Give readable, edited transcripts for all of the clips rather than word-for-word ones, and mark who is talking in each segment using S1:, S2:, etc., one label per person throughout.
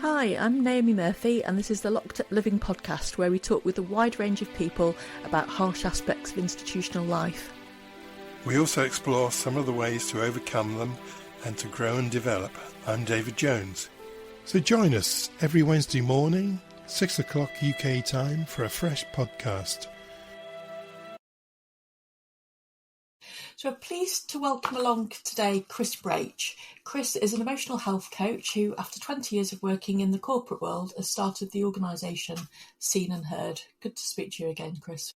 S1: Hi, I'm Naomi Murphy, and this is the Locked Up Living podcast, where we talk with a wide range of people about harsh aspects of institutional life.
S2: We also explore some of the ways to overcome them and to grow and develop. I'm David Jones. So join us every Wednesday morning, 6 o'clock UK time, for a fresh podcast.
S1: So I'm pleased to welcome along today Chris Braitch. Chris is an emotional health coach who, after 20 years of working in the corporate world, has started the organisation Seen and Heard. Good to speak to you again, Chris.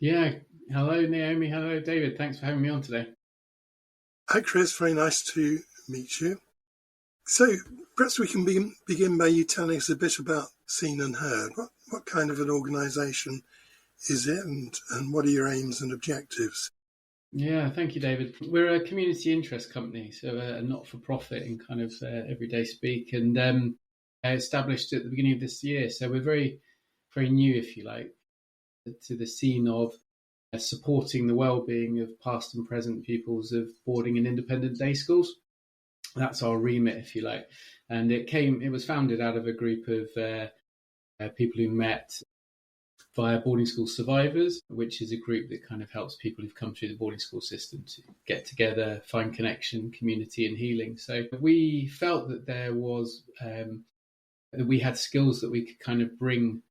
S3: Yeah, hello Naomi, hello David, thanks for having me on today.
S2: Hi Chris, very nice to meet you. So perhaps we can begin by you telling us a bit about Seen and Heard. What kind of an organisation is it, and what are your aims and objectives?
S3: Yeah, thank you, David. We're a community interest company, so a not-for-profit in kind of everyday speak, and established at the beginning of this year. So we're very, very new, if you like, to the scene of supporting the well-being of past and present pupils of boarding and independent day schools. That's our remit, if you like. And it was founded out of a group of people who met via Boarding School Survivors, which is a group that kind of helps people who've come through the boarding school system to get together, find connection, community and healing. So we felt that there was, that we had skills that we could kind of bring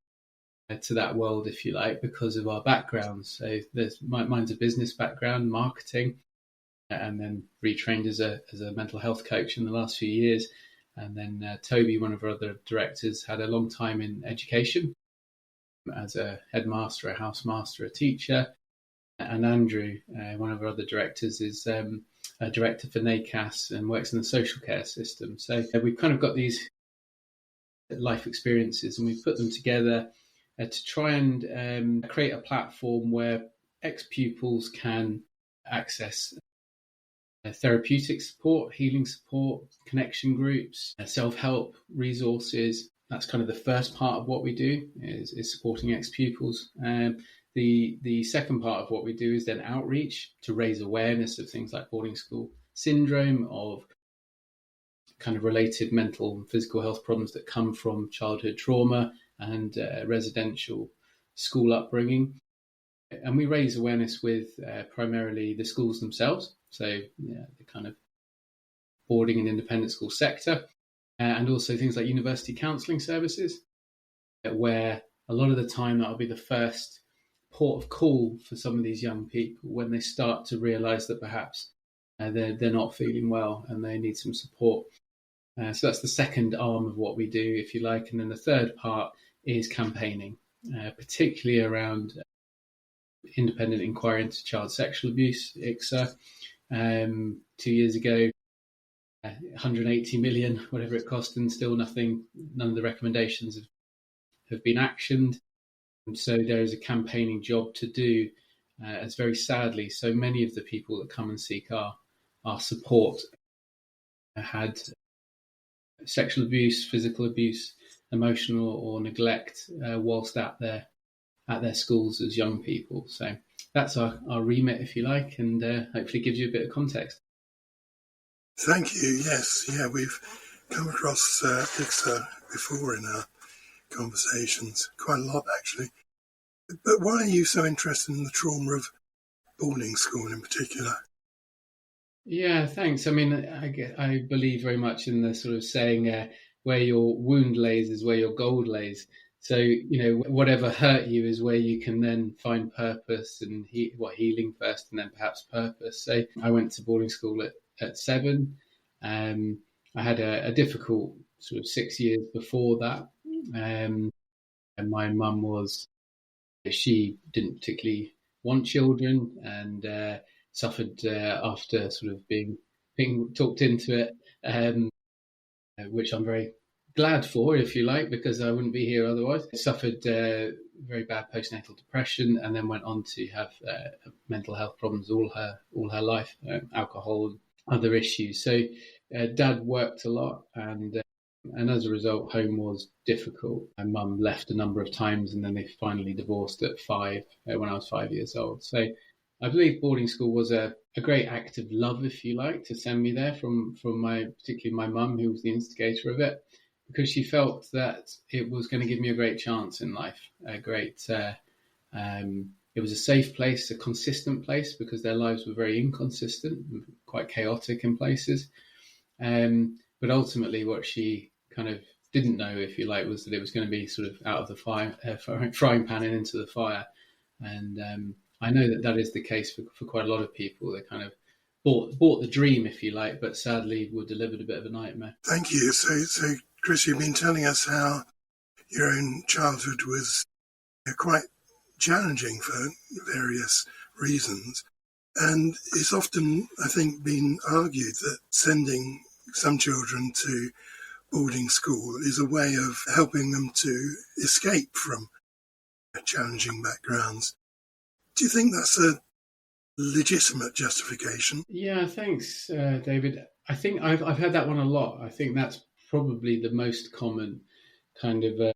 S3: to that world, if you like, because of our backgrounds. So mine's a business background, marketing, and then retrained as a mental health coach in the last few years. And then Toby, one of our other directors, had a long time in education as a headmaster, a housemaster, a teacher. And Andrew, one of our other directors, is a director for NACAS and works in the social care system. So we've kind of got these life experiences and we've put them together to try and create a platform where ex-pupils can access therapeutic support, healing support, connection groups, self-help resources. That's kind of the first part of what we do is supporting ex-pupils. The second part of what we do is then outreach to raise awareness of things like boarding school syndrome, of kind of related mental and physical health problems that come from childhood trauma and residential school upbringing. And we raise awareness with primarily the schools themselves, so the kind of boarding and independent school sector, and also things like university counselling services, where a lot of the time that'll be the first port of call for some of these young people when they start to realise that perhaps they're not feeling well and they need some support. So that's the second arm of what we do, if you like. And then the third part is campaigning, particularly around independent inquiry into child sexual abuse, ICSA. 2 years ago, 180 million, whatever it cost, and still none of the recommendations have been actioned. And so there is a campaigning job to do, as very sadly, so many of the people that come and seek our support had sexual abuse, physical abuse, emotional or neglect whilst at their schools as young people. So that's our remit, if you like, and hopefully gives you a bit of context.
S2: Thank you. Yes, we've come across ICSA before in our conversations, quite a lot actually. But why are you so interested in the trauma of boarding school in particular?
S3: Yeah, thanks. I mean, I believe very much in the sort of saying, where your wound lays is where your gold lays. So, whatever hurt you is where you can then find purpose and healing first and then perhaps purpose. So I went to boarding school at 7. I had a difficult sort of 6 years before that. And my mum she didn't particularly want children and suffered after sort of being talked into it, which I'm very glad for, if you like, because I wouldn't be here otherwise. Suffered very bad postnatal depression and then went on to have mental health problems all her life, alcohol and other issues. So Dad worked a lot and as a result, home was difficult. My mum left a number of times and then they finally divorced at 5, when I was 5 years old. So I believe boarding school was a great act of love, if you like, to send me there from particularly my mum, who was the instigator of it. because she felt that it was going to give me a great chance in life, it was a safe place, a consistent place, because their lives were very inconsistent, quite chaotic in places. But ultimately, what she kind of didn't know, if you like, was that it was going to be sort of out of the frying pan and into the fire. And I know that that is the case for quite a lot of people. They kind of bought the dream, if you like, but sadly were delivered a bit of a nightmare.
S2: Thank you. So Chris, you've been telling us how your own childhood was quite challenging for various reasons. And it's often, I think, been argued that sending some children to boarding school is a way of helping them to escape from challenging backgrounds. Do you think that's a legitimate justification?
S3: Yeah, thanks, David. I think I've heard that one a lot. I think that's probably the most common kind of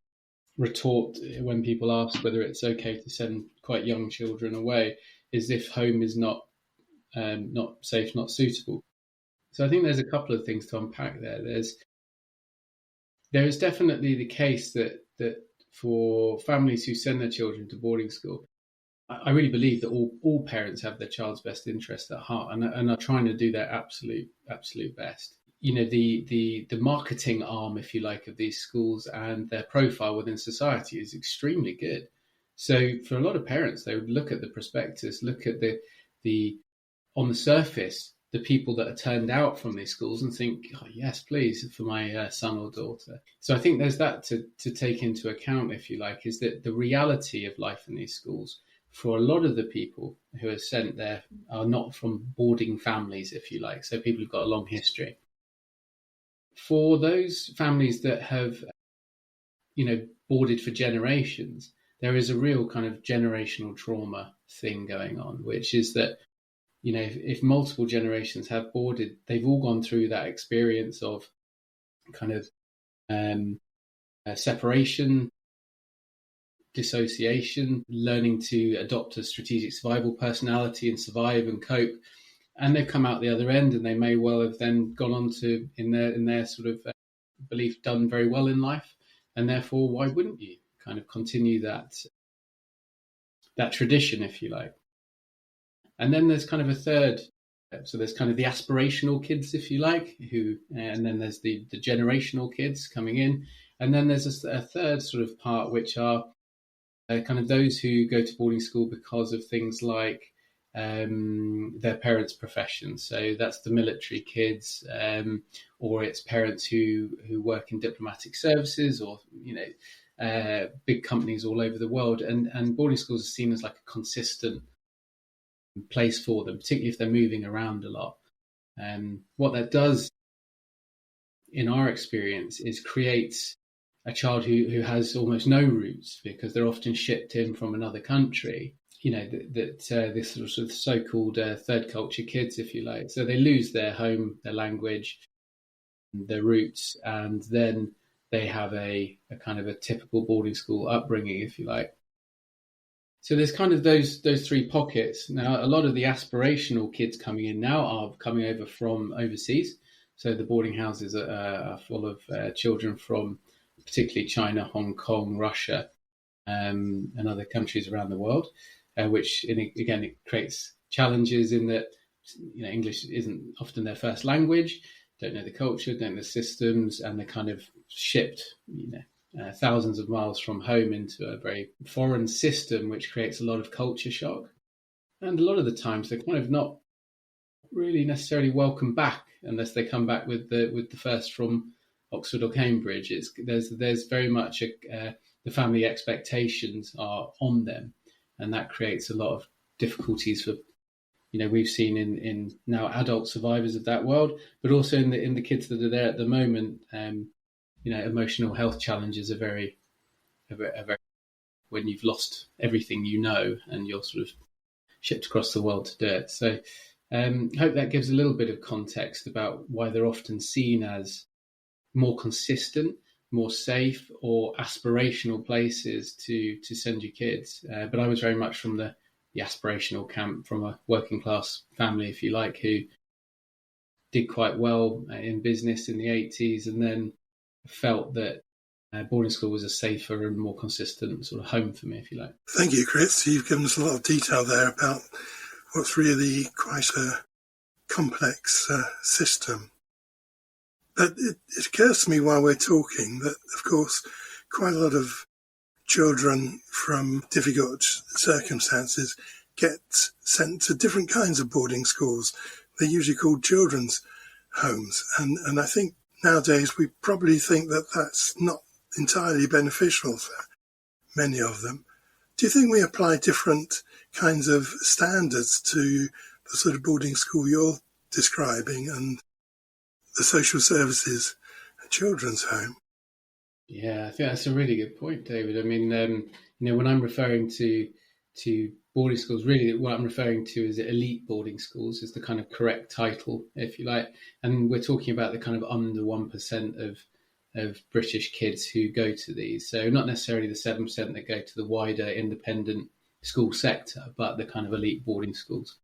S3: retort when people ask whether it's okay to send quite young children away, is if home is not safe, not suitable. So I think there's a couple of things to unpack there. There is definitely the case that for families who send their children to boarding school, I really believe that all parents have their child's best interest at heart and are trying to do their absolute best. You know, the marketing arm, if you like, of these schools and their profile within society is extremely good. So for a lot of parents, they would look at the prospectus, look at the on the surface, the people that are turned out from these schools and think, oh, yes, please, for my son or daughter. So I think there's that to take into account, if you like, is that the reality of life in these schools for a lot of the people who are sent there are not from boarding families, if you like, so people who've got a long history. For those families that have, boarded for generations, there is a real kind of generational trauma thing going on, which is that, if multiple generations have boarded, they've all gone through that experience of kind of separation, dissociation, learning to adopt a strategic survival personality and survive and cope. And they've come out the other end, and they may well have then gone on to, in their sort of belief, done very well in life. And therefore, why wouldn't you kind of continue that tradition, if you like? And then there's kind of a third. So there's kind of the aspirational kids, if you like, and then there's the generational kids coming in. And then there's a third sort of part, which are kind of those who go to boarding school because of things like their parents' profession. So that's the military kids, or it's parents who work in diplomatic services, or big companies all over the world. And boarding schools are seen as like a consistent place for them, particularly if they're moving around a lot. What that does, in our experience, is create a child who has almost no roots, because they're often shipped in from another country. This sort of so-called third culture kids, if you like. So they lose their home, their language, their roots, and then they have a kind of a typical boarding school upbringing, if you like. So there's kind of those three pockets. Now, a lot of the aspirational kids coming in now are coming over from overseas. So the boarding houses are full of children from particularly China, Hong Kong, Russia, and other countries around the world, which, again, it creates challenges in that English isn't often their first language, don't know the culture, don't know the systems, and they're kind of shipped, thousands of miles from home into a very foreign system, which creates a lot of culture shock. And a lot of the times they're kind of not really necessarily welcome back unless they come back with the first from Oxford or Cambridge. There's very much the family expectations are on them, and that creates a lot of difficulties for, we've seen in now adult survivors of that world, but also in the kids that are there at the moment. Emotional health challenges are very, when you've lost everything and you're sort of shipped across the world to do it. So hope that gives a little bit of context about why they're often seen as more consistent, more safe, or aspirational places to send your kids. But I was very much from the aspirational camp, from a working class family, if you like, who did quite well in business in the 80s, and then felt that boarding school was a safer and more consistent sort of home for me, if you like.
S2: Thank you, Chris. You've given us a lot of detail there about what's really quite a complex system. But it occurs to me while we're talking that, of course, quite a lot of children from difficult circumstances get sent to different kinds of boarding schools. They're usually called children's homes. And I think nowadays we probably think that that's not entirely beneficial for many of them. Do you think we apply different kinds of standards to the sort of boarding school you're describing and the social services children's home?
S3: Yeah, I think that's a really good point, David. I mean, when I'm referring to boarding schools, really what I'm referring to is elite boarding schools is the kind of correct title, if you like. And we're talking about the kind of under 1% of British kids who go to these. So not necessarily the 7% that go to the wider independent school sector, but the kind of elite boarding schools.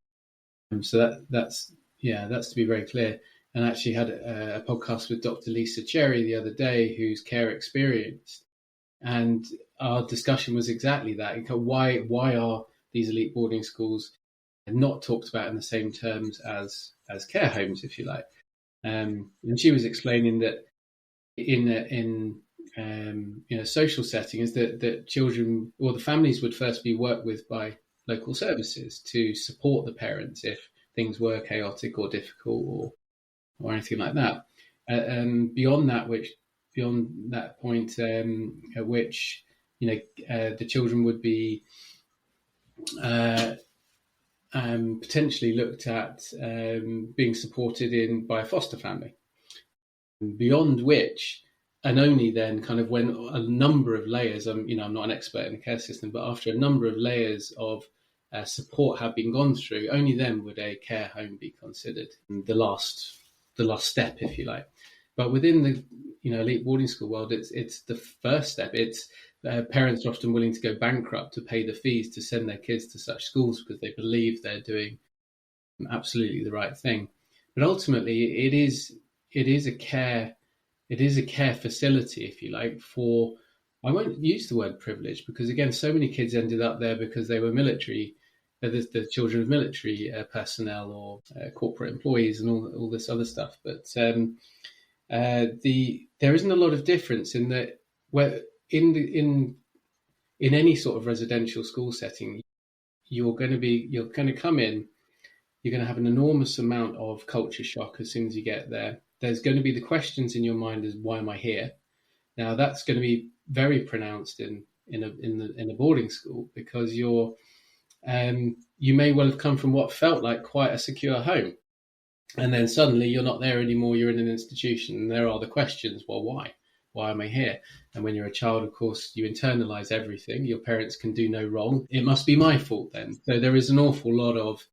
S3: So that's to be very clear. And actually had a podcast with Dr. Lisa Cherry the other day, who's care experienced. And our discussion was exactly that. Why are these elite boarding schools not talked about in the same terms as care homes, if you like? And she was explaining that in a social setting is that children or the families would first be worked with by local services to support the parents if things were chaotic or difficult or anything like that. Beyond that point at which the children would be potentially looked at being supported by a foster family. Beyond which, and only then, kind of when a number of layers, I'm not an expert in the care system, but after a number of layers of support have been gone through, only then would a care home be considered the last step, if you like. But within the elite boarding school world, it's the first step. It's parents are often willing to go bankrupt to pay the fees to send their kids to such schools because they believe they're doing absolutely the right thing. But ultimately, it is a care facility, if you like. For I won't use the word privilege because again, so many kids ended up there because they were military. The children of military personnel or corporate employees and all this other stuff. But there isn't a lot of difference in that where in any sort of residential school setting, you're going to come in, you're going to have an enormous amount of culture shock as soon as you get there. There's going to be the questions in your mind as why am I here? Now that's going to be very pronounced in a boarding school because you may well have come from what felt like quite a secure home. And then suddenly you're not there anymore, you're in an institution, and there are the questions, well, why? Why am I here? And when you're a child, of course, you internalize everything. Your parents can do no wrong. It must be my fault then. So there is an awful lot of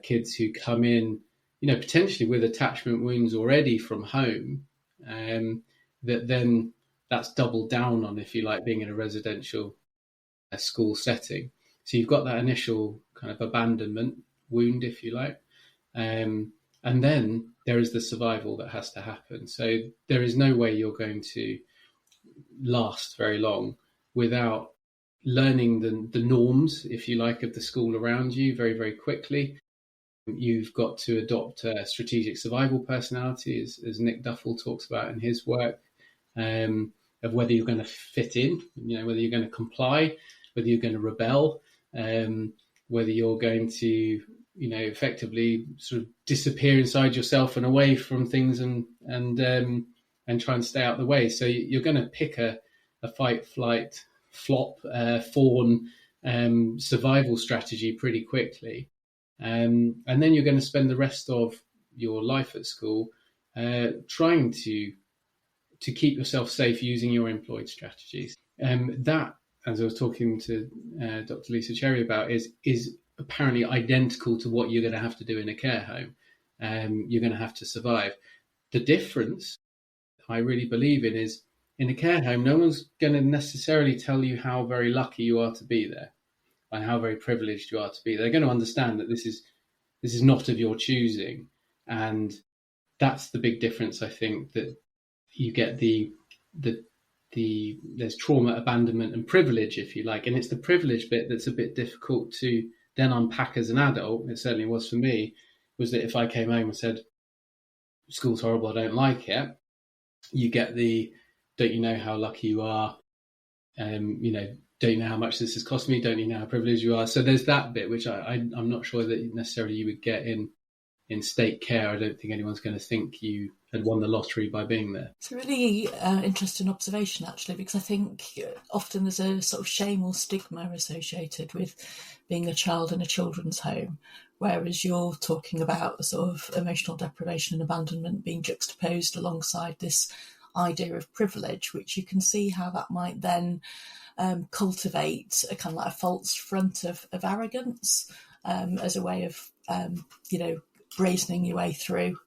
S3: kids who come in, potentially with attachment wounds already from home, that then that's doubled down on, if you like, being in a residential school setting. So you've got that initial kind of abandonment wound, if you like. And then there is the survival that has to happen. So there is no way you're going to last very long without learning the norms, if you like, of the school around you very, very quickly. You've got to adopt a strategic survival personality, as Nick Duffel talks about in his work, of whether you're going to fit in, whether you're going to comply, whether you're going to rebel, whether you're going to effectively sort of disappear inside yourself and away from things and try and stay out of the way. So you're going to pick a fight, flight, flop, fawn survival strategy pretty quickly. And then you're going to spend the rest of your life at school trying to keep yourself safe using your employed strategies. That, as I was talking to Dr. Lisa Cherry about, is apparently identical to what you're going to have to do in a care home. You're going to have to survive. The difference I really believe in is in a care home, no one's going to necessarily tell you how very lucky you are to be there and how very privileged you are to be there. They're going to understand that this is not of your choosing. And that's the big difference, I think, that you get the there's trauma, abandonment, and privilege, if you like, and it's the privilege bit that's a bit difficult to then unpack as an adult. It certainly was for me. Was that if I came home and said, "School's horrible, I don't like it," you get the, "Don't you know how lucky you are? Don't you know how much this has cost me? Don't you know how privileged you are?" So there's that bit, which I'm not sure that necessarily you would get in state care. I don't think anyone's going to think you had won the lottery by being there.
S1: It's a really interesting observation, actually, because I think often there's a sort of shame or stigma associated with being a child in a children's home, whereas you're talking about the sort of emotional deprivation and abandonment being juxtaposed alongside this idea of privilege, which you can see how that might then cultivate a kind of like a false front of arrogance as a way of, brazening your way through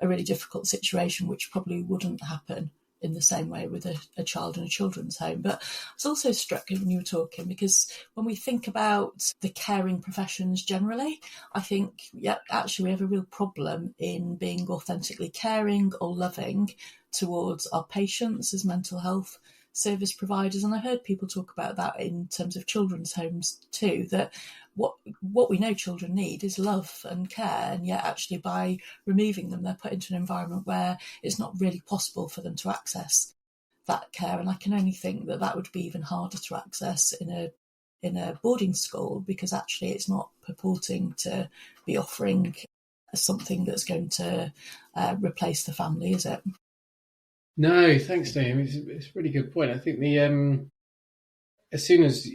S1: a really difficult situation, which probably wouldn't happen in the same way with a child in a children's home. But I was also struck when you were talking, because when we think about the caring professions generally, I think, actually we have a real problem in being authentically caring or loving towards our patients as mental health service providers. And I heard people talk about that in terms of children's homes too, that what we know children need is love and care, and yet actually by removing them, they're put into an environment where it's not really possible for them to access that care. And I can only think that would be even harder to access in a boarding school, because actually it's not purporting to be offering something that's going to replace the family, is it?
S3: No, thanks, Dave. It's a really good point. I think as soon as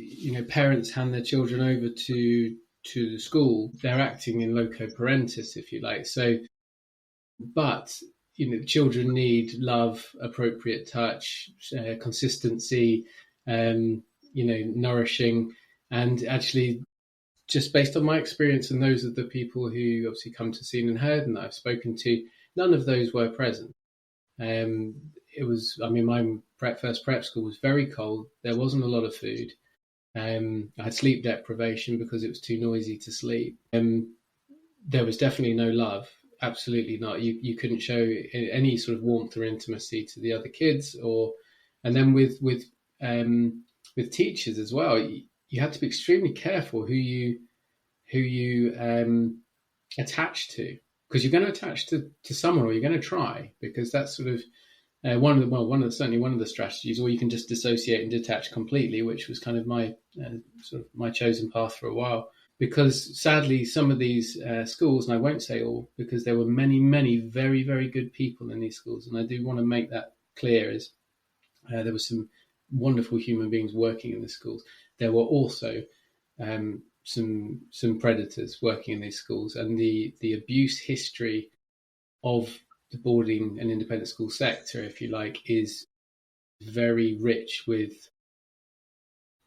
S3: parents hand their children over to the school, they're acting in loco parentis, if you like. So, but children need love, appropriate touch, consistency, nourishing, and actually, just based on my experience and those of the people who obviously come to Seen and Heard and that I've spoken to, none of those were present. My first prep school was very cold. There wasn't a lot of food. I had sleep deprivation because it was too noisy to sleep. There was definitely no love. Absolutely not. You couldn't show any sort of warmth or intimacy to the other kids, and then with teachers as well. You had to be extremely careful who you attach to, because you're going to attach to someone, or you're going to try, because that's sort of one of the strategies, or you can just dissociate and detach completely, which was kind of my my chosen path for a while. Because sadly, some of these schools, and I won't say all, because there were many, many very, very good people in these schools, and I do want to make that clear, is there were some wonderful human beings working in the schools. There were also some predators working in these schools, and the abuse history of the boarding and independent school sector, if you like, is very rich with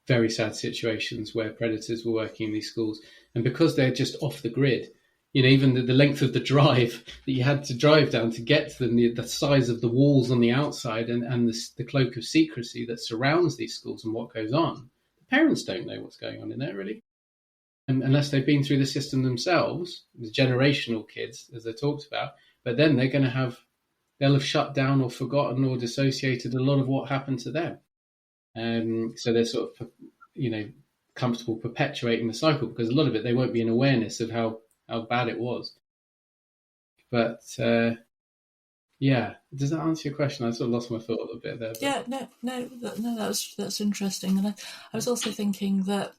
S3: very sad situations where predators were working in these schools. And because they're just off the grid, even the length of the drive that you had to drive down to get to them, the size of the walls on the outside, and the cloak of secrecy that surrounds these schools and what goes on, the parents don't know what's going on in there, really. And unless they've been through the system themselves, the generational kids, as I talked about, but then they'll have shut down or forgotten or dissociated a lot of what happened to them. So they're sort of, comfortable perpetuating the cycle, because a lot of it, they won't be in awareness of how bad it was. But does that answer your question? I sort of lost my thought a little bit there. But...
S1: Yeah, no, that's interesting. And I was also thinking that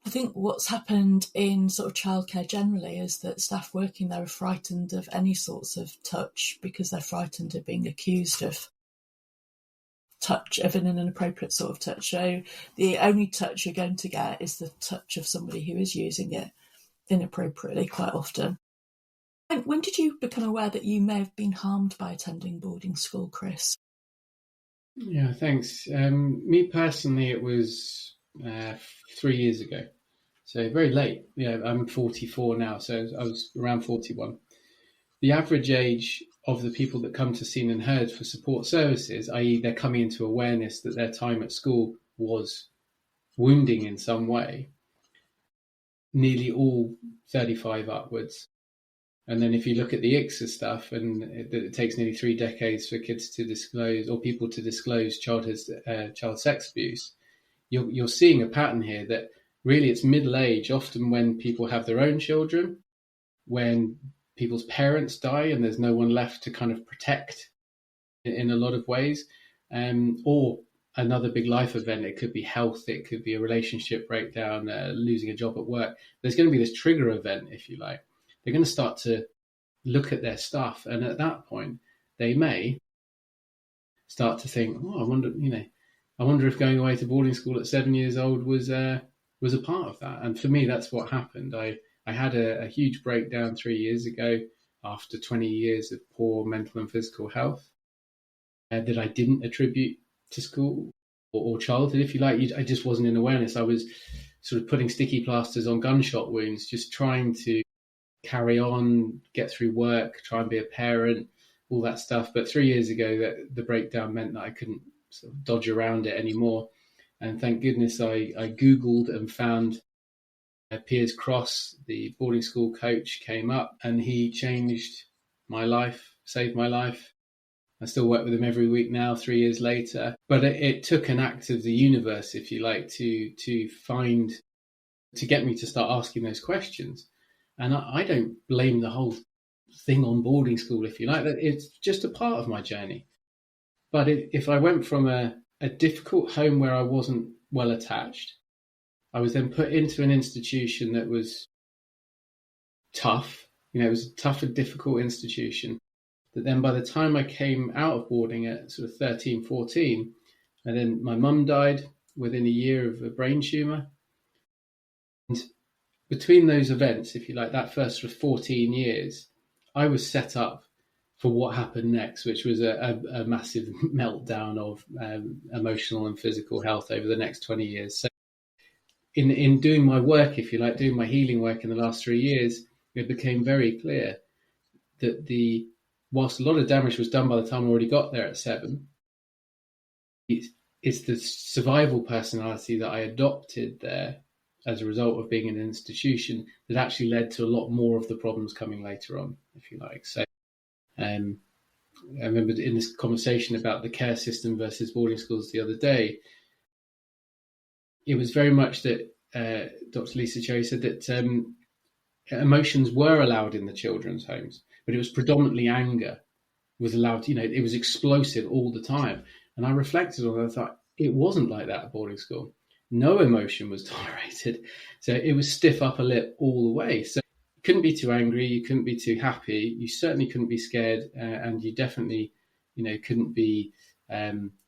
S1: I think what's happened in sort of childcare generally is that staff working there are frightened of any sorts of touch, because they're frightened of being accused of touch, of an inappropriate sort of touch. So the only touch you're going to get is the touch of somebody who is using it inappropriately quite often. When did you become aware that you may have been harmed by attending boarding school, Chris?
S3: Yeah, thanks. Me personally, it was 3 years ago. So very late. I'm 44 now, so I was around 41. The average age of the people that come to Seen and Heard for support services, i.e. they're coming into awareness that their time at school was wounding in some way, nearly all 35 upwards. And then if you look at the ICSA stuff, and it takes nearly 3 decades for kids to disclose, or people to disclose child sex abuse, you're seeing a pattern here that really it's middle age, often when people have their own children, when people's parents die and there's no one left to kind of protect in a lot of ways, or another big life event. It could be health, it could be a relationship breakdown, losing a job at work. There's going to be this trigger event, if you like. They're going to start to look at their stuff, and at that point, they may start to think, "Oh, I wonder if going away to boarding school at 7 years old was a part of that." And for me, that's what happened. I had a huge breakdown 3 years ago after 20 years of poor mental and physical health that I didn't attribute to school or childhood, if you like. I just wasn't in awareness. I was sort of putting sticky plasters on gunshot wounds, just trying to carry on, get through work, try and be a parent, all that stuff. But 3 years ago, the breakdown meant that I couldn't sort of dodge around it anymore. And thank goodness I Googled and found Piers Cross, the boarding school coach, came up, and he changed my life, saved my life. I still work with him every week now, 3 years later. But it took an act of the universe, if you like, to get me to start asking those questions. And I don't blame the whole thing on boarding school, if you like. It's just a part of my journey. But if I went from a difficult home where I wasn't well attached, I was then put into an institution that was tough. It was a tough and difficult institution. That then by the time I came out of boarding at sort of 13, 14, and then my mum died within a year of a brain tumour. And between those events, if you like, that first sort of 14 years, I was set up for what happened next, which was a massive meltdown of emotional and physical health over the next 20 years. So in doing my work, if you like, doing my healing work in the last 3 years, it became very clear that whilst a lot of damage was done by the time I already got there at 7, it's the survival personality that I adopted there as a result of being in an institution that actually led to a lot more of the problems coming later on, if you like. So I remember in this conversation about the care system versus boarding schools the other day, it was very much that Dr. Lisa Cherry said that emotions were allowed in the children's homes, but it was predominantly anger was allowed. It was explosive all the time. And I reflected on it. I thought it wasn't like that at boarding school. No emotion was tolerated. So it was stiff upper lip all the way. So you couldn't be too angry. You couldn't be too happy. You certainly couldn't be scared. And you definitely, couldn't be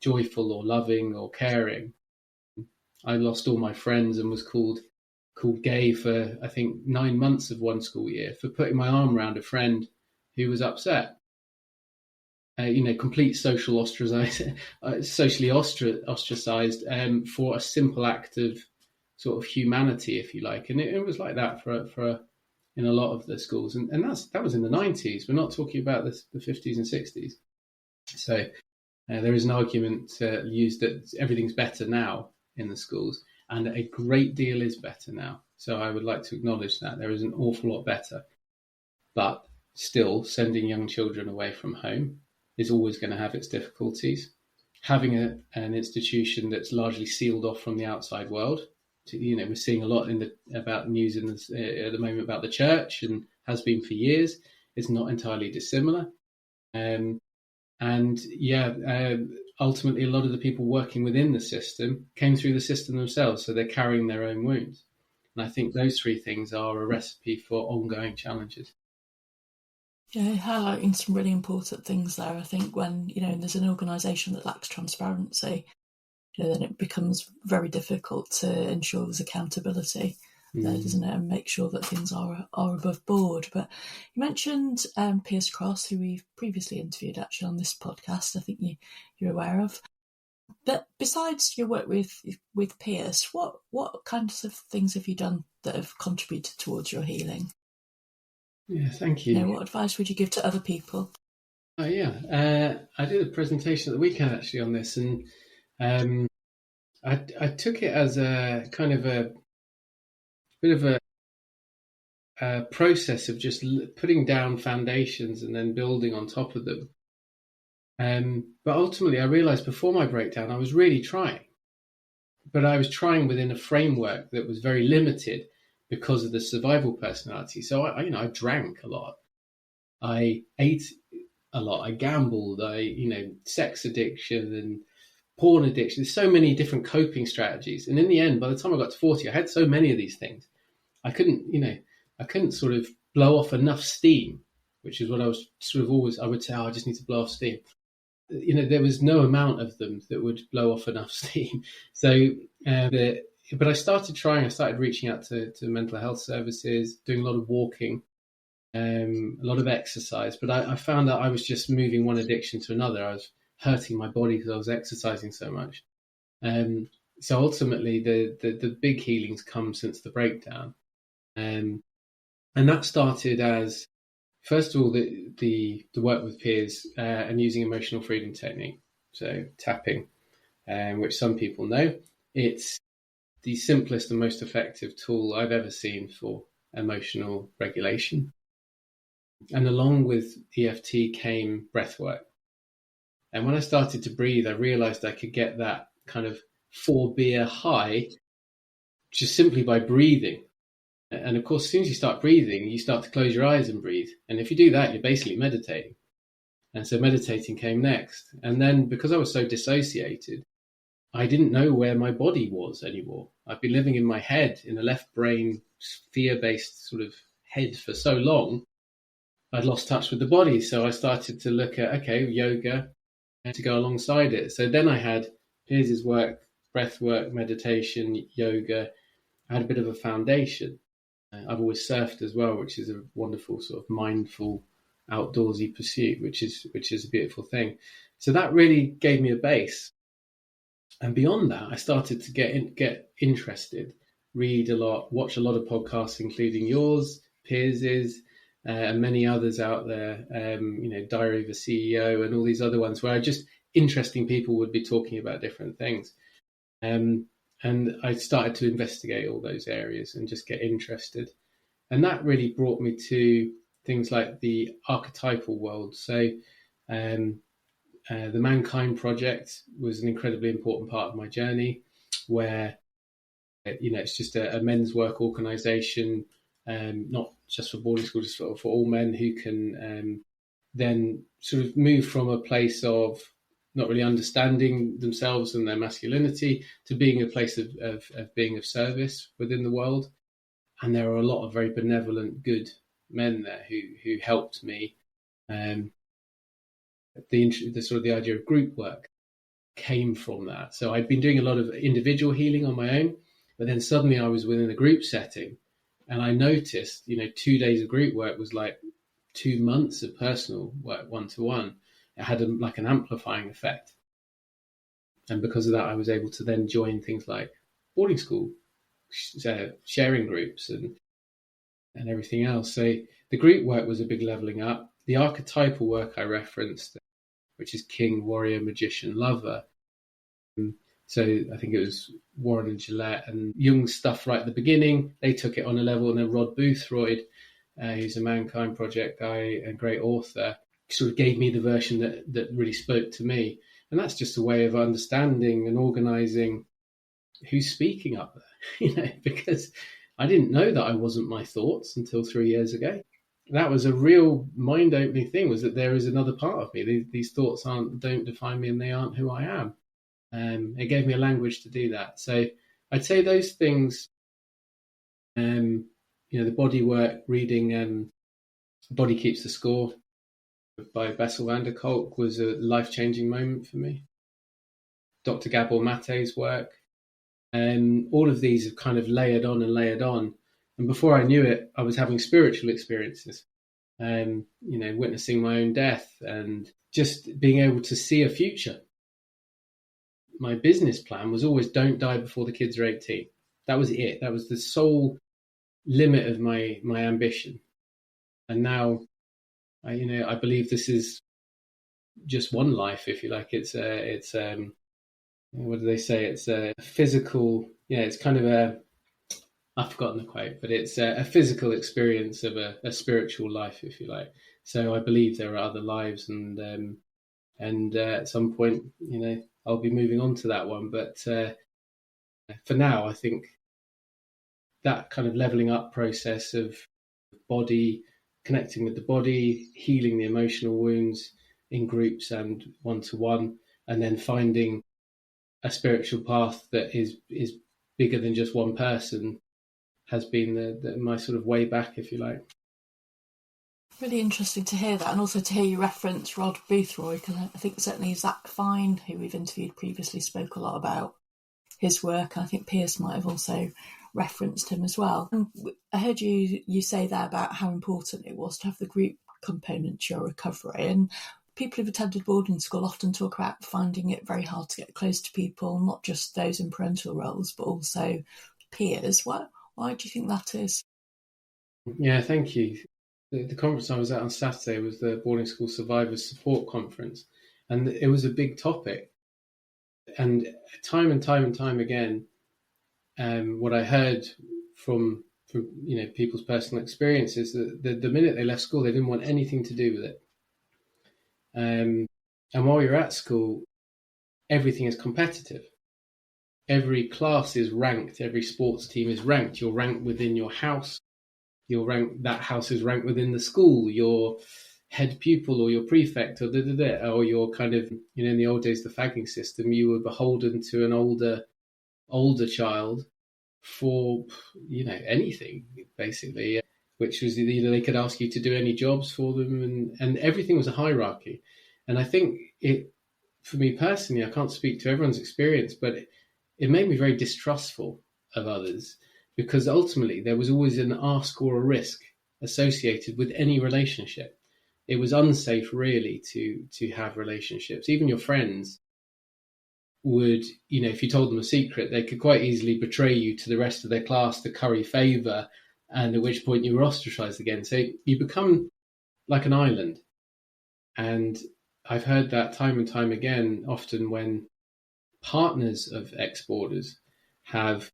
S3: joyful or loving or caring. I lost all my friends and was called gay for, I think, 9 months of one school year for putting my arm around a friend who was upset. Complete social socially ostracized for a simple act of sort of humanity, if you like. And it was like that for in a lot of the schools. And that was in the 90s. We're not talking about the 50s and 60s. So there is an argument used that everything's better now in the schools, and a great deal is better now. So I would like to acknowledge that there is an awful lot better. But still, sending young children away from home is always going to have its difficulties. Having an institution that's largely sealed off from the outside world. We're seeing a lot about news at the moment about the church, and has been for years. It's not entirely dissimilar. Ultimately, a lot of the people working within the system came through the system themselves, so they're carrying their own wounds. And I think those 3 things are a recipe for ongoing challenges.
S1: Yeah, highlighting some really important things there. I think when, there's an organisation that lacks transparency, then it becomes very difficult to ensure there's accountability there, doesn't it? And make sure that things are above board. But you mentioned Piers Cross, who we've previously interviewed actually on this podcast, I think you're aware of. But besides your work with Piers, what kinds of things have you done that have contributed towards your healing?
S3: Yeah, thank you.
S1: What advice would you give to other people?
S3: I did a presentation at the weekend actually on this, and I took it as a kind of a bit of process of just putting down foundations and then building on top of them. But ultimately, I realized before my breakdown, I was really trying. But I was trying within a framework that was very limited because of the survival personality. So I drank a lot. I ate a lot. I gambled. Sex addiction and porn addiction. There's so many different coping strategies. And in the end, by the time I got to 40, I had so many of these things. I couldn't sort of blow off enough steam, which is what I was sort of always, I would say, I just need to blow off steam. There was no amount of them that would blow off enough steam. So, but I started trying. I started reaching out to mental health services, doing a lot of walking, a lot of exercise. But I found that I was just moving one addiction to another. I was hurting my body because I was exercising so much. So ultimately, the big healings come since the breakdown, and that started as, first of all, the work with peers and using emotional freedom technique, so tapping, which some people know. It's the simplest and most effective tool I've ever seen for emotional regulation. And along with EFT came breath work. And when I started to breathe, I realized I could get that kind of 4-beer high just simply by breathing. And of course, as soon as you start breathing, you start to close your eyes and breathe. And if you do that, you're basically meditating. And so meditating came next. And then because I was so dissociated, I didn't know where my body was anymore. I'd been living in my head, in a left brain, fear-based sort of head for so long, I'd lost touch with the body. So I started to look at, yoga to go alongside it. So then I had Piers' work, breath work, meditation, yoga. I had a bit of a foundation. I've always surfed as well, which is a wonderful sort of mindful, outdoorsy pursuit, which is a beautiful thing. So that really gave me a base. And beyond that, I started to get interested, read a lot, watch a lot of podcasts, including yours, Piers's, and many others out there. Diary of a CEO and all these other ones where interesting people would be talking about different things. And I started to investigate all those areas and just get interested. And that really brought me to things like the archetypal world. So the Mankind Project was an incredibly important part of my journey, where, it's just a men's work organisation, not just for boarding schools, just for all men who can then sort of move from a place of not really understanding themselves and their masculinity to being a place of being of service within the world. And there are a lot of very benevolent, good men there who helped me. The idea of group work came from that. So I'd been doing a lot of individual healing on my own, but then suddenly I was within a group setting, and I noticed, 2 days of group work was like 2 months of personal work, one-to-one. It had an amplifying effect. And because of that, I was able to then join things like boarding school, sharing groups and everything else. So the group work was a big leveling up. The archetypal work I referenced, which is King, Warrior, Magician, Lover. So I think it was Warren and Gillette and Jung's stuff right at the beginning. They took it on a level, and then Rod Boothroyd, who's a Mankind Project guy and great author, sort of gave me the version that really spoke to me. And that's just a way of understanding and organising who's speaking up there, because I didn't know that I wasn't my thoughts until 3 years ago. That was a real mind-opening thing, was that there is another part of me. These thoughts don't define me, and they aren't who I am. It gave me a language to do that. So I'd say those things, the body work, reading Body Keeps the Score by Bessel van der Kolk was a life-changing moment for me. Dr. Gabor Mate's work. All of these have kind of layered on. And before I knew it, I was having spiritual experiences, witnessing my own death and just being able to see a future. My business plan was always don't die before the kids are 18. That was it. That was the sole limit of my ambition. And now, I believe this is just one life, if you like. It's what do they say? It's a physical, it's kind of I've forgotten the quote, but it's a physical experience of a spiritual life, if you like. So I believe there are other lives, and at some point, I'll be moving on to that one. But for now, I think that kind of leveling up process of body, connecting with the body, healing the emotional wounds in groups and one-to-one, and then finding a spiritual path that is bigger than just one person has been my sort of way back, if you like.
S1: Really interesting to hear that, and also to hear you reference Rod Boothroyd, because I think certainly Zach Fine, who we've interviewed previously, spoke a lot about his work, and I think Pierce might have also referenced him as well. And I heard you say there about how important it was to have the group component to your recovery, and people who've attended boarding school often talk about finding it very hard to get close to people, not just those in parental roles, but also peers. Why do you think that is?
S3: Yeah, thank you. The conference I was at on Saturday was the Boarding School Survivors Support Conference, and it was a big topic. And time again, what I heard from people's personal experiences, that the minute they left school, they didn't want anything to do with it. And while you're at school, everything is competitive. Every class is ranked. Every sports team is ranked. You're ranked within your house. That house is ranked within the school. Your head pupil or your prefect or your kind of, in the old days, the fagging system, you were beholden to an older child for, anything, basically, which was, they could ask you to do any jobs for them, and everything was a hierarchy. And I think for me personally, I can't speak to everyone's experience, but it made me very distrustful of others, because ultimately there was always an ask or a risk associated with any relationship. It was unsafe, really, to have relationships. Even your friends would, if you told them a secret, they could quite easily betray you to the rest of their class to curry favour, and at which point you were ostracised again. So you become like an island. And I've heard that time and time again, often when partners of ex-boarders have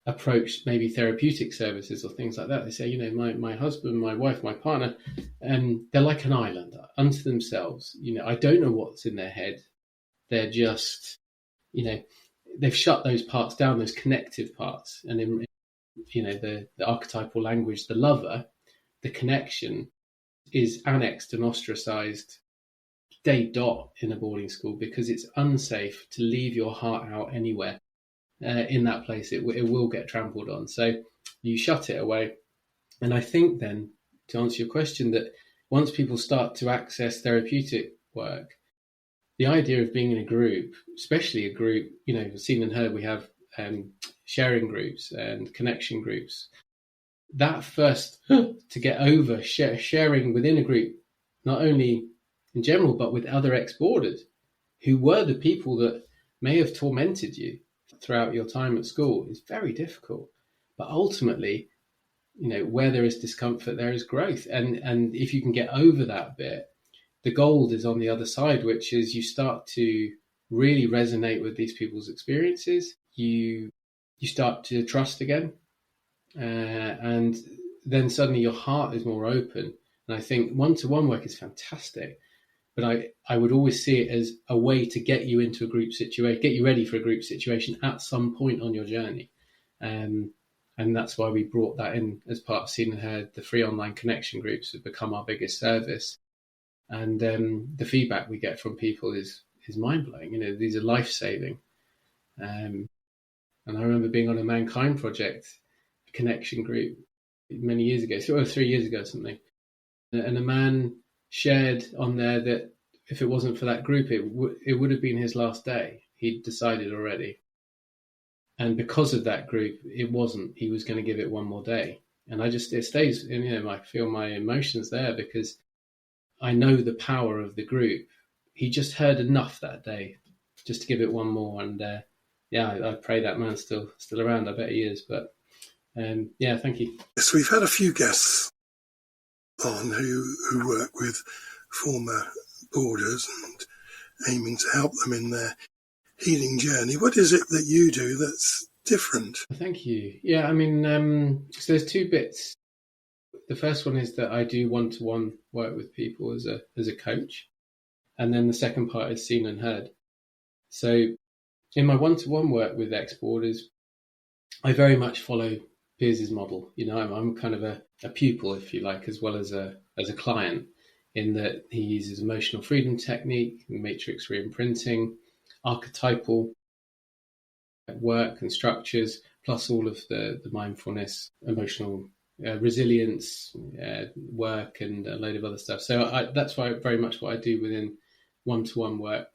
S3: approached maybe therapeutic services or things like that. They say, my husband, my wife, my partner, and they're like an island unto themselves. I don't know what's in their head. They're just, they've shut those parts down, those connective parts. And in, the archetypal language, the lover, the connection is annexed and ostracized day dot in a boarding school, because it's unsafe to leave your heart out anywhere. In that place, it will get trampled on. So you shut it away. And I think then, to answer your question, that once people start to access therapeutic work, the idea of being in a group, especially a group, seen and heard, we have sharing groups and connection groups. That first, to get over sharing within a group, not only in general, but with other ex-boarders who were the people that may have tormented you throughout your time at school, is very difficult. But ultimately, where there is discomfort, there is growth. And if you can get over that bit, the gold is on the other side, which is you start to really resonate with these people's experiences. You start to trust again. And then suddenly your heart is more open. And I think one-to-one work is fantastic. But I would always see it as a way to get you into a group situation, get you ready for a group situation at some point on your journey. And that's why we brought that in as part of Seen and Heard. The free online connection groups have become our biggest service. And the feedback we get from people is mind-blowing. These are life-saving. And I remember being on a Mankind Project connection group many years ago, 2 or 3 years ago or something. And a man shared on there that if it wasn't for that group, it would have been his last day. He'd decided already. And because of that group, it wasn't. He was going to give it one more day. And it stays, I feel my emotions there, because I know the power of the group. He just heard enough that day just to give it one more. And I pray that man's still around. I bet he is. But thank you.
S2: Yes, we've had a few guests on who work with former boarders and aiming to help them in their healing journey. What is it that you do that's different.
S3: Thank you. Yeah, I mean, so there's two bits. The first one is that I do one-to-one work with people as a coach, and then the second part is seen and heard. So in my one-to-one work with ex-boarders, I very much follow Piers' model. I'm kind of a pupil, if you like, as well as a client, in that he uses emotional freedom technique, matrix reimprinting, archetypal work and structures, plus all of the mindfulness, emotional resilience work, and a load of other stuff. So that's very much what I do within one-to-one work.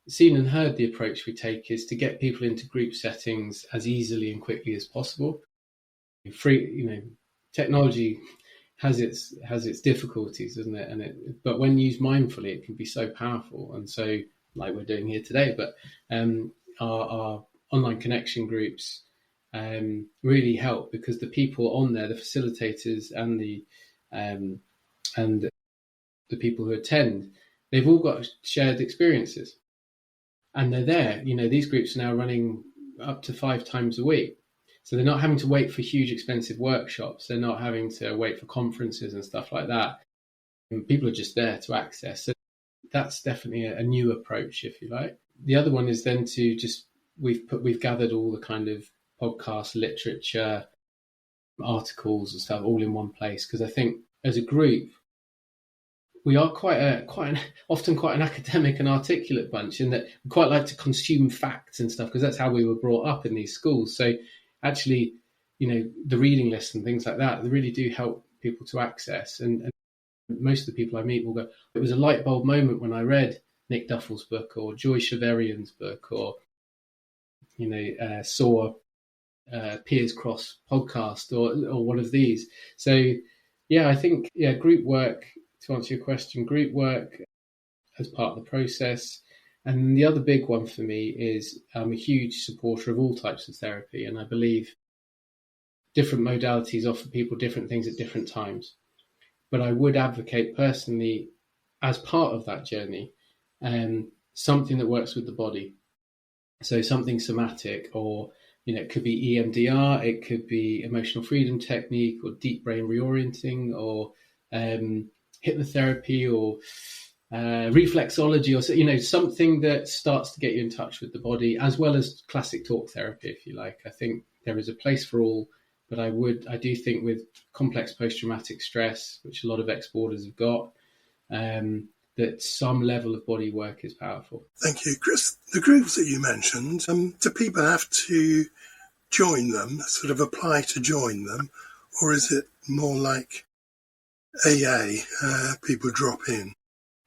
S3: Seen and heard, the approach we take is to get people into group settings as easily and quickly as possible. Technology has its difficulties, doesn't it? But when used mindfully, it can be so powerful. And so, like we're doing here today, but our online connection groups really help, because the people on there, the facilitators and the people who attend, they've all got shared experiences. And they're there. These groups are now running up to 5 times a week. So they're not having to wait for huge, expensive workshops. They're not having to wait for conferences and stuff like that. And people are just there to access. So that's definitely a new approach, if you like. The other one is then to just, we've gathered all the kind of podcast, literature, articles and stuff all in one place. Because I think as a group, we are often quite an academic and articulate bunch, in that we quite like to consume facts and stuff, because that's how we were brought up in these schools. So actually, the reading list and things like that, they really do help people to access. And most of the people I meet will go, it was a light bulb moment when I read Nick Duffell's book, or Joy Shaverian's book, or saw Piers Cross podcast, or one of these. So yeah, I think group work, to answer your question, group work as part of the process. And the other big one for me is I'm a huge supporter of all types of therapy, and I believe different modalities offer people different things at different times. But I would advocate personally, as part of that journey, something that works with the body. So something somatic, or it could be EMDR, it could be emotional freedom technique, or deep brain reorienting, or hypnotherapy, or reflexology, or something that starts to get you in touch with the body, as well as classic talk therapy, if you like. I think there is a place for all, but I do think with complex post-traumatic stress, which a lot of ex-boarders have got, that some level of body work is powerful.
S2: Thank you, Chris. The groups that you mentioned, do people have to join them, sort of apply to join them, or is it more like AA, people drop in?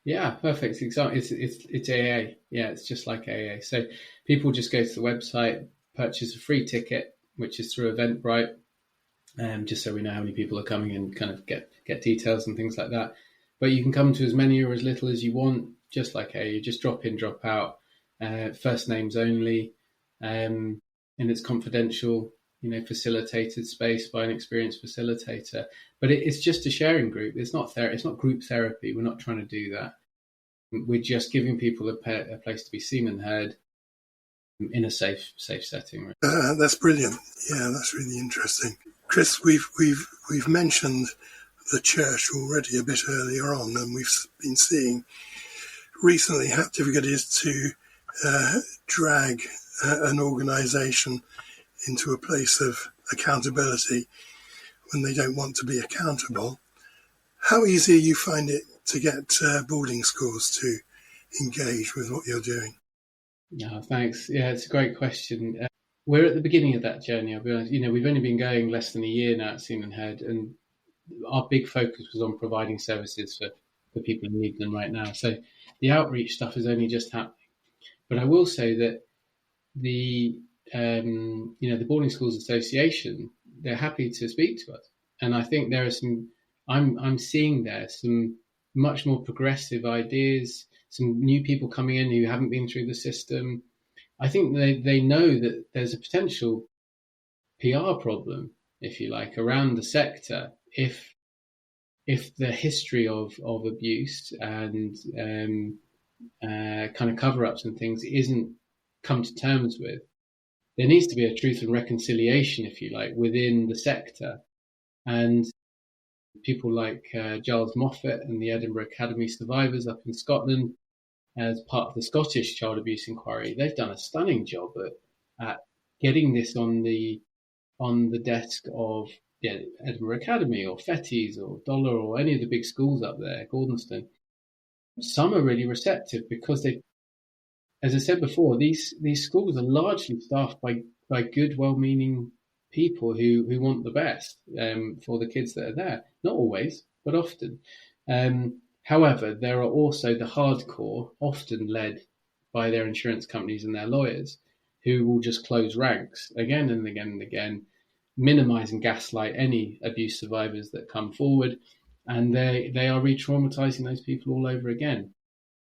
S3: Yeah, perfect example. It's AA. Yeah, it's just like AA. So people just go to the website, purchase a free ticket, which is through Eventbrite, just so we know how many people are coming, and kind of get details and things like that. But you can come to as many or as little as you want, just like AA. You just drop in, drop out, first names only, and it's confidential, facilitated space by an experienced facilitator. But it's just a sharing group. It's not It's not group therapy. We're not trying to do that. We're just giving people a place to be seen and heard in a safe setting.
S2: That's brilliant. Yeah, that's really interesting. Chris, we've mentioned the church already a bit earlier on, and we've been seeing recently how difficult it is to drag an organisation into a place of accountability when they don't want to be accountable. How easy you find it to get boarding schools to engage with what you're doing?
S3: Yeah, thanks. Yeah, it's a great question. We're at the beginning of that journey. I'll be honest. We've only been going less than a year now at Seen and Heard, and our big focus was on providing services for people who need them right now. So the outreach stuff is only just happening. But I will say that the Boarding Schools Association, they're happy to speak to us, and I think there are some. I'm seeing there some much more progressive ideas, some new people coming in who haven't been through the system. I think they know that there's a potential PR problem, if you like, around the sector if the history of abuse and kind of cover-ups and things isn't come to terms with. there needs to be a truth and reconciliation, if you like, within the sector. And people like Giles Moffat and the Edinburgh Academy survivors up in Scotland, as part of the Scottish Child Abuse Inquiry, they've done a stunning job at getting this on the desk of Edinburgh Academy or Fettes or Dollar or any of the big schools up there, Gordonstoun. Some are really receptive because they, as I said before, these schools are largely staffed by good, well-meaning people who want the best for the kids that are there. Not always, but often. However, there are also the hardcore, often led by their insurance companies and their lawyers, who will just close ranks again and again and again, minimize and gaslight any abuse survivors that come forward, and they are re-traumatizing those people all over again.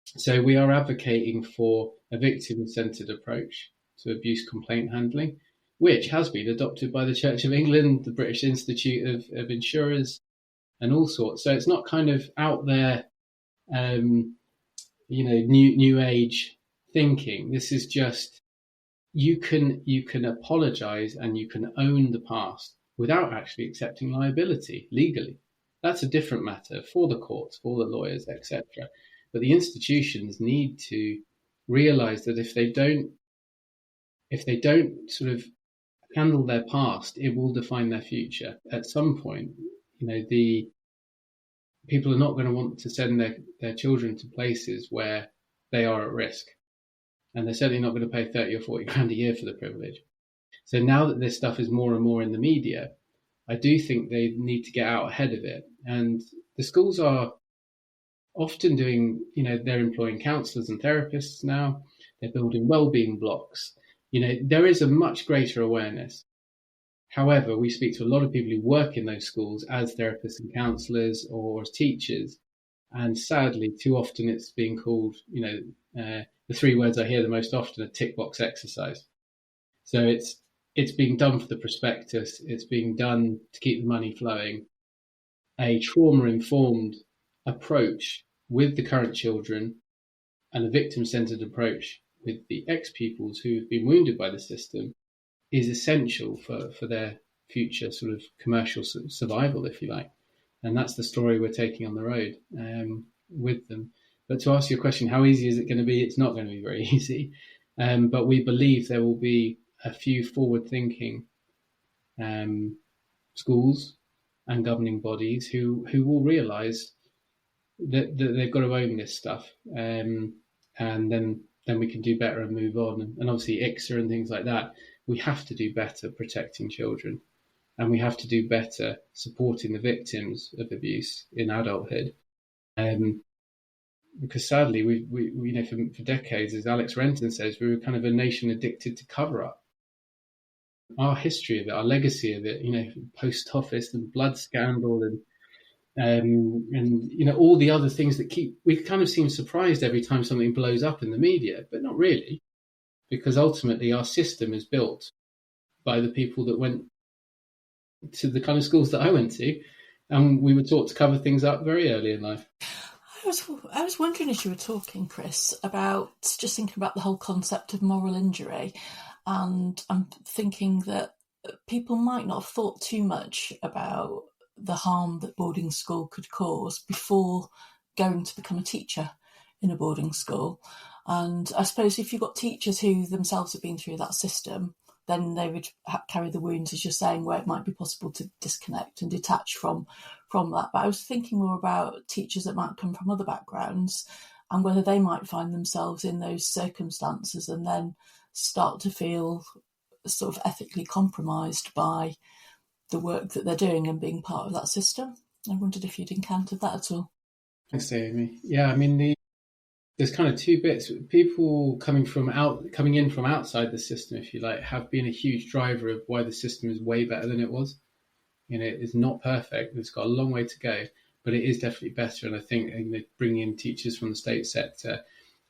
S3: So we are advocating for a victim-centered approach to abuse complaint handling, which has been adopted by the Church of England, the British Institute of Insurers, and all sorts. So it's not kind of out there, new age thinking. This is just, you can apologize and you can own the past without actually accepting liability legally. That's a different matter for the courts, for the lawyers, etc. But the institutions need to realize that if they don't sort of handle their past, it will define their future. At some point, the people are not going to want to send their children to places where they are at risk. And they're certainly not going to pay 30 or 40 grand a year for the privilege. So now that this stuff is more and more in the media, I do think they need to get out ahead of it. And the schools are often doing, they're employing counsellors and therapists now. They're building wellbeing blocks. There is a much greater awareness. However, we speak to a lot of people who work in those schools as therapists and counsellors or as teachers. And sadly, too often it's being called, the three words I hear the most often are tick box exercise. So it's being done for the prospectus. It's being done to keep the money flowing. A trauma-informed approach with the current children and a victim-centered approach with the ex-pupils who have been wounded by the system is essential for their future sort of commercial survival, if you like. And that's the story we're taking on the road with them. But to answer your question, how easy is it going to be? It's not going to be very easy. But we believe there will be a few forward-thinking schools and governing bodies who will realise that they've got to own this stuff. And then we can do better and move on. And obviously ICSA and things like that, we have to do better protecting children. And we have to do better supporting the victims of abuse in adulthood. Because sadly, we for decades, as Alex Renton says, we were kind of a nation addicted to cover up. Our history of it, our legacy of it, post office and blood scandal and all the other things that we kind of seem surprised every time something blows up in the media, but not really, because ultimately our system is built by the people that went to the kind of schools that I went to, and we were taught to cover things up very early in life.
S1: I was wondering, as you were talking, Chris, about just thinking about the whole concept of moral injury, and I'm thinking that people might not have thought too much about the harm that boarding school could cause before going to become a teacher in a boarding school. And I suppose if you've got teachers who themselves have been through that system, then they would carry the wounds, as you're saying, where it might be possible to disconnect and detach from that. But I was thinking more about teachers that might come from other backgrounds and whether they might find themselves in those circumstances and then start to feel sort of ethically compromised by the work that they're doing and being part of that system. I wondered if you'd encountered that at all.
S3: Thanks, Amy. Yeah, I mean, there's kind of two bits. People coming in from outside the system, if you like, have been a huge driver of why the system is way better than it was. It's not perfect. It's got a long way to go, but it is definitely better. And I think bringing in teachers from the state sector,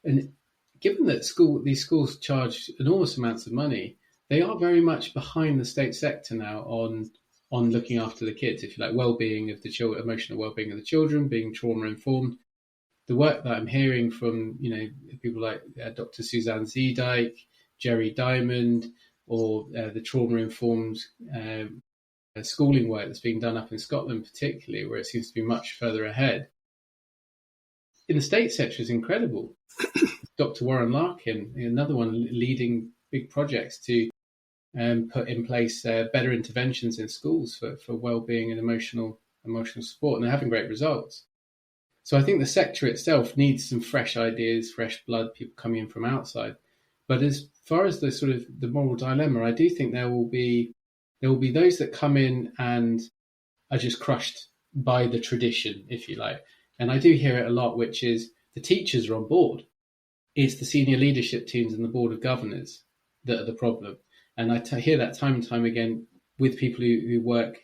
S3: and given that these schools charge enormous amounts of money, they are very much behind the state sector now on looking after the kids, if you like, well-being of the children, emotional well-being of the children, being trauma-informed. The work that I'm hearing from, people like Dr. Suzanne Zeedyk, Jerry Diamond, or the trauma-informed schooling work that's being done up in Scotland particularly, where it seems to be much further ahead. In the state sector is incredible. Dr. Warren Larkin, another one leading big projects to put in place better interventions in schools for well-being and emotional support, and they're having great results. So I think the sector itself needs some fresh ideas, fresh blood, people coming in from outside. But as far as the sort of the moral dilemma, I do think there will be those that come in and are just crushed by the tradition, if you like. And I do hear it a lot, which is the teachers are on board. It's the senior leadership teams and the board of governors that are the problem. And I hear that time and time again with people who work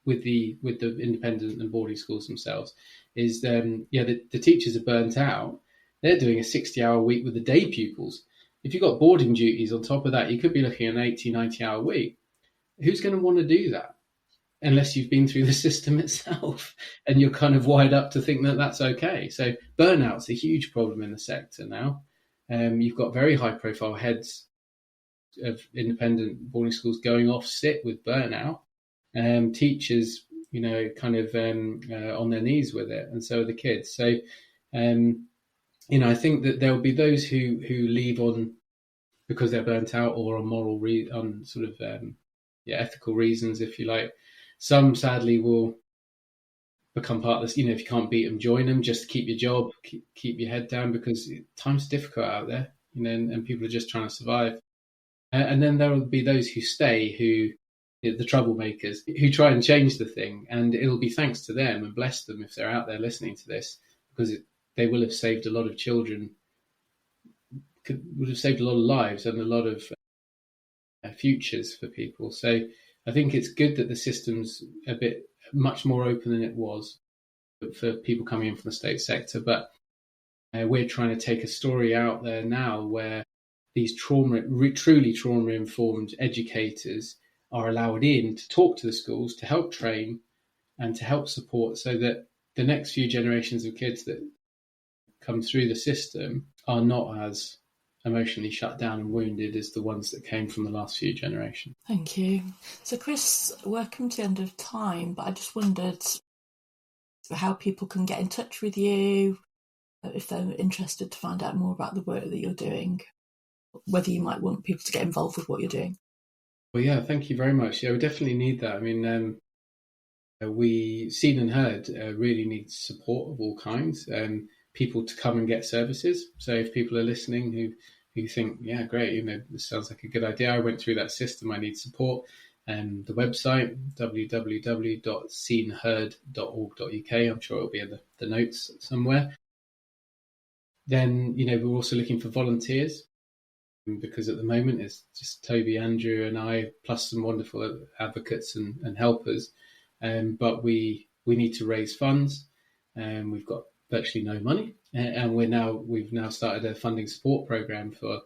S3: with the independent and boarding schools themselves, is the teachers are burnt out. They're doing a 60-hour week with the day pupils. If you've got boarding duties on top of that, you could be looking at an 80, 90-hour week. Who's going to want to do that? Unless you've been through the system itself and you're kind of wired up to think that that's okay. So burnout's a huge problem in the sector now. You've got very high-profile heads of independent boarding schools going off sick with burnout. Teachers, kind of on their knees with it, and so are the kids. So, I think that there will be those who leave on because they're burnt out or on ethical reasons, if you like. Some sadly will become part of this. If you can't beat them, join them. Just keep your job, keep your head down, because time's difficult out there. And people are just trying to survive. And then there will be those who stay, the troublemakers, who try and change the thing, and it'll be thanks to them and bless them if they're out there listening to this, because they will have saved a lot of children, would have saved a lot of lives and a lot of futures for people. So I think it's good that the system's a bit much more open than it was for people coming in from the state sector, but we're trying to take a story out there now where these truly trauma-informed educators are allowed in to talk to the schools, to help train and to help support, so that the next few generations of kids that come through the system are not as emotionally shut down and wounded as the ones that came from the last few generations.
S1: Thank you. So Chris, we're coming to the end of time, but I just wondered how people can get in touch with you, if they're interested to find out more about the work that you're doing, whether you might want people to get involved with what you're doing.
S3: Well, yeah, thank you very much. Yeah, we definitely need that. I mean, we, Seen and Heard, really need support of all kinds, people to come and get services. So if people are listening who think, yeah, great, this sounds like a good idea, I went through that system, I need support, the website, www.seenheard.org.uk, I'm sure it'll be in the notes somewhere. Then, we're also looking for volunteers, because at the moment it's just Toby, Andrew and I, plus some wonderful advocates and helpers. But we need to raise funds. We've got virtually no money, and we've now started a funding support program for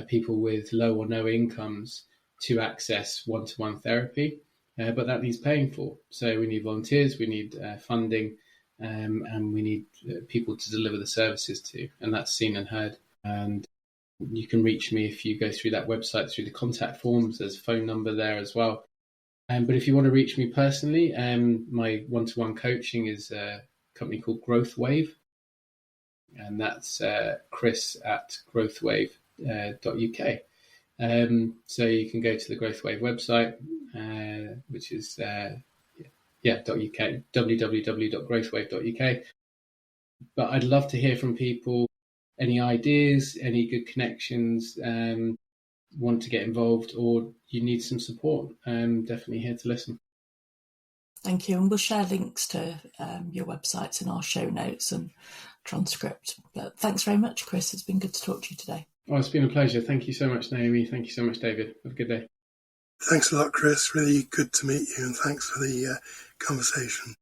S3: people with low or no incomes to access one-to-one therapy. But that needs paying for. So we need volunteers, we need funding, and we need people to deliver the services to, and that's Seen and Heard. And you can reach me if you go through that website, through the contact forms. There's a phone number there as well. But if you want to reach me personally, my one-to-one coaching is a company called Growth Wave, and that's Chris at growthwave.uk. So you can go to the Growth Wave website, which is .uk, www.growthwave.uk. But I'd love to hear from people, any ideas, any good connections, want to get involved, or you need some support. Definitely here to listen.
S1: Thank you, and we'll share links to your websites in our show notes and transcript. But thanks very much, Chris. It's been good to talk to you today.
S3: Oh, it's been a pleasure. Thank you so much, Naomi. Thank you so much, David. Have a good day.
S2: Thanks a lot, Chris. Really good to meet you, and thanks for the conversation.